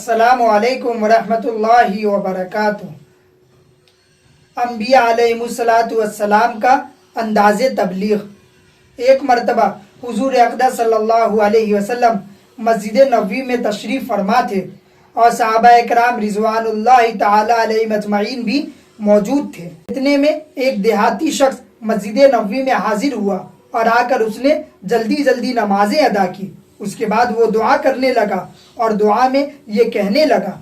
अस्सलामु अलैकुम वरहमतुल्लाहि वबरकातुह। अंबिया अलैहिमुस्सलातु वस्सलाम का अंदाज़े तबलीग। एक मरतबा हुजूर अक़दस सल्लल्लाहु अलैहि वसल्लम मस्जिद नबवी में तशरीफ़ फरमा थे और सहाबा इकराम रिज़वानुल्लाहि ताला अलैहिम अजमईन भी मौजूद थे। इतने में एक देहाती शख्स मस्जिद नबवी में हाजिर हुआ और आकर उसने जल्दी जल्दी नमाजें अदा की। उसके बाद वो दुआ करने लगा और दुआ में ये कहने लगा,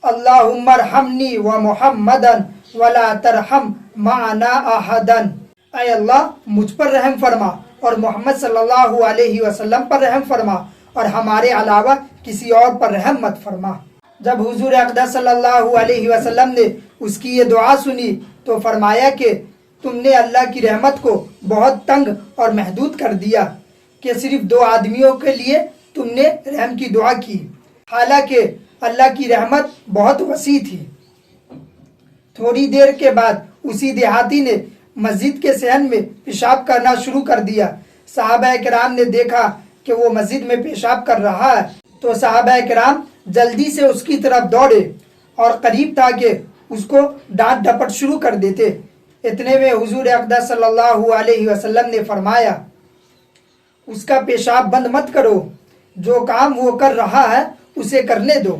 अल्लाहुम्मा अरहमनी व मुहम्मदन वला तरहम माना अहदन। ऐ अल्लाह, मुझ पर रहम फरमा और मोहम्मद सल्लल्लाहु अलैहि वसल्लम पर रहम फरमा और हमारे अलावा किसी और पर रहम मत फरमा। जब हुजूर अक़दस सल्लल्लाहु अलैहि वसल्लम ने उसकी ये दुआ सुनी तो फरमाया कि तुमने अल्लाह की रहमत को बहुत तंग और महदूद कर दिया कि सिर्फ दो आदमियों के लिए तुमने रहम की दुआ की, हालांकि अल्लाह की रहमत बहुत वसी थी। थोड़ी देर के बाद उसी देहाती ने मस्जिद के सहन में पेशाब करना शुरू कर दिया। सहाबा किराम ने देखा कि वो मस्जिद में पेशाब कर रहा है तो सहाबा किराम जल्दी से उसकी तरफ दौड़े और करीब था कि उसको डांट डपट शुरू कर देते। इतने में हुजूर अक़दस सल्लल्लाहु अलैहि वसल्लम ने फरमाया, उसका पेशाब बंद मत करो, जो काम वो कर रहा है उसे करने दो,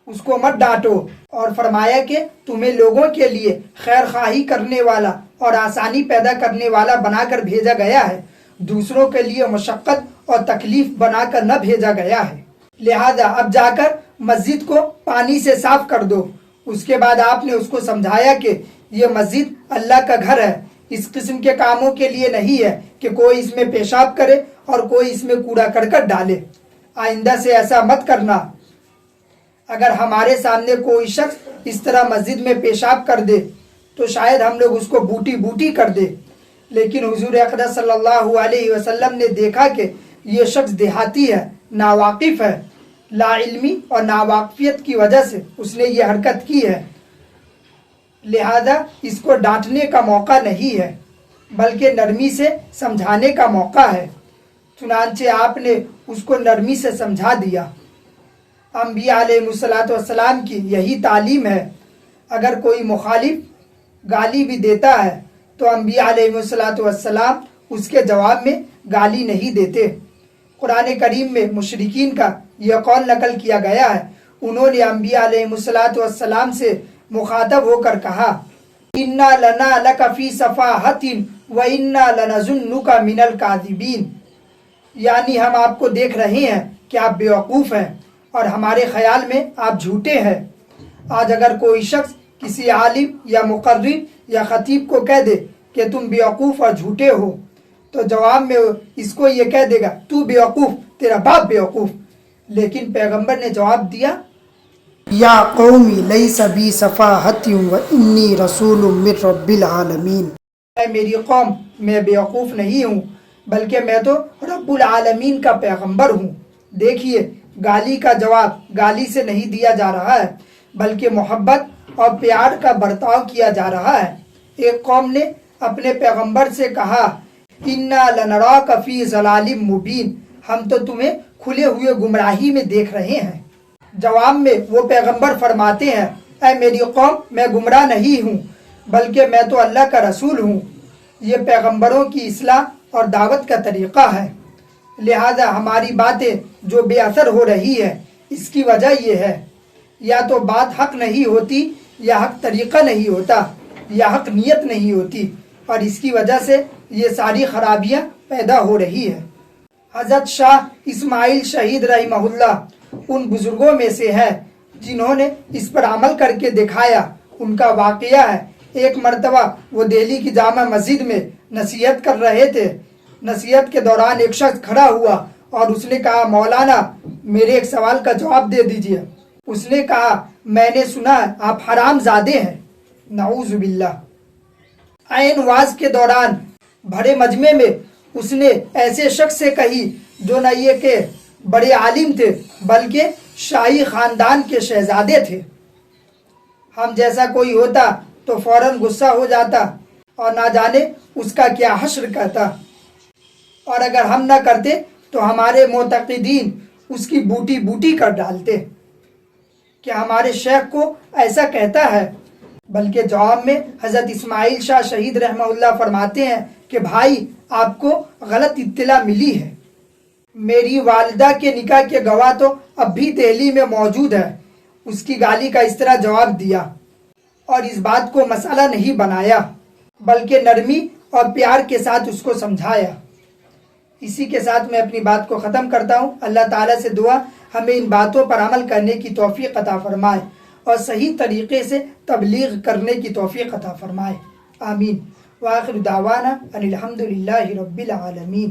उसको मत डांटो। और फरमाया कि तुम्हें लोगों के लिए खैर खाही करने वाला और आसानी पैदा करने वाला बनाकर भेजा गया है, दूसरों के लिए मशक्क़त और तकलीफ बनाकर न भेजा गया है। लिहाजा अब जाकर मस्जिद को पानी से साफ कर दो। उसके बाद आपने उसको समझाया कि ये मस्जिद अल्लाह का घर है, इस किस्म के कामों के लिए नहीं है कि कोई इसमें पेशाब करे और कोई इसमें कूड़ा करकट डाले। आइंदा से ऐसा मत करना। अगर हमारे सामने कोई शख्स इस तरह मस्जिद में पेशाब कर दे तो शायद हम लोग उसको बूटी बूटी कर दे। लेकिन हुजूर अक़दस सल्लल्लाहु अलैहि वसल्लम ने देखा कि ये शख्स देहाती है, नावाकिफ़ है, लाइल्मी और नावाकिफियत की वजह से उसने ये हरकत की है, लिहाजा इसको डांटने का मौका नहीं है बल्कि नरमी से समझाने का मौका है। चुनांचे आपने उसको नरमी से समझा दिया। अंबिया अलैहिमुस्सलातु वस्सलाम की यही तालीम है। अगर कोई मुखालिफ गाली भी देता है तो अंबिया अलैहिमुस्सलातु वस्सलाम उसके जवाब में गाली नहीं देते। कुरान करीम में मुशरिकीन का यह कौल नकल किया गया है। उन्होंने अंबिया अलैहिमुस्सलातु वस्सलाम से मुखातब होकर कहा, इन्ना लना लका फी सफाहतिन व इन्ना लनज़ुन्नुका मिनल काज़िबीन, यानी हम आपको देख रहे हैं कि आप बेवकूफ़ हैं और हमारे ख्याल में आप झूठे हैं। आज अगर कोई शख्स किसी आलिम या मुकर्रिर या खतीब को कह दे कि तुम बेवकूफ़ और झूठे हो तो जवाब में इसको ये कह देगा, तू बेवकूफ़, तेरा बाप बेवकूफ़। लेकिन पैगंबर ने जवाब दिया, या कौमी लैसा बी सफ़ाहतिन व इन्नी रसूलुम मिर रब्बिल आलमीन, मेरी कौम, मैं बेवकूफ़ नहीं हूँ बल्कि मैं तो रब्बुल आलमीन का पैगंबर हूँ। देखिए, गाली का जवाब गाली से नहीं दिया जा रहा है बल्कि मोहब्बत और प्यार का बर्ताव किया जा रहा है। एक कौम ने अपने पैगंबर से कहा, इन्ना लनराका फी ज़लालिम मुबीन, हम तो तुम्हें खुले हुए गुमराही में देख रहे हैं। जवाब में वो पैगंबर फरमाते हैं, ऐ मेरी कौम, मैं गुमराह नहीं हूँ बल्कि मैं तो अल्लाह का रसूल हूँ। ये पैगंबरों की इस्लाह और दावत का तरीक़ा है। लिहाजा हमारी बातें जो बेअसर हो रही है इसकी वजह यह है, या तो बात हक नहीं होती, या हक तरीक़ा नहीं होता, या हक नीयत नहीं होती, और इसकी वजह से ये सारी खराबियाँ पैदा हो रही है। हज़रत शाह इस्माइल शहीद रहिमहुल्लाह उन बुज़ुर्गों में से है जिन्होंने इस पर अमल करके दिखाया। उनका वाक़या है, एक मरतबा वो दिल्ली की जामा मस्जिद में नसीहत कर रहे थे। नसीहत के दौरान एक शख्स खड़ा हुआ और उसने कहा, मौलाना, मेरे एक सवाल का जवाब दे दीजिए। उसने कहा, मैंने सुना आप हराम ज़ादे हैं। नाऊज़ु बिल्लाह। ऐन वाज के दौरान भरे मजमे में उसने ऐसे शख्स से कही जो न ये के बड़े आलिम थे बल्कि शाही ख़ानदान के शहजादे थे। हम जैसा कोई होता तो फ़ौरन गुस्सा हो जाता और ना जाने उसका क्या हश्र कहता, और अगर हम ना करते तो हमारे मोतक़िदीन उसकी बूटी बूटी कर डालते। کہ ہمارے شیخ کو ایسا کہتا ہے، بلکہ جواب میں حضرت اسماعیل شاہ شہید رحمہ اللہ فرماتے ہیں کہ بھائی آپ کو غلط اطلاع ملی ہے، میری والدہ کے نکاح کے گواہ تو اب بھی دہلی میں موجود ہے۔ اس کی گالی کا اس طرح جواب دیا اور اس بات کو مسئلہ نہیں بنایا، بلکہ نرمی اور پیار کے ساتھ اس کو سمجھایا۔ اسی کے ساتھ میں اپنی بات کو ختم کرتا ہوں۔ اللہ تعالیٰ سے دعا ہمیں ان باتوں پر عمل کرنے کی توفیق عطا فرمائے اور صحیح طریقے سے تبلیغ کرنے کی توفیق عطا فرمائے، آمین۔ وآخر دعوانا ان الحمد للہ رب العالمین۔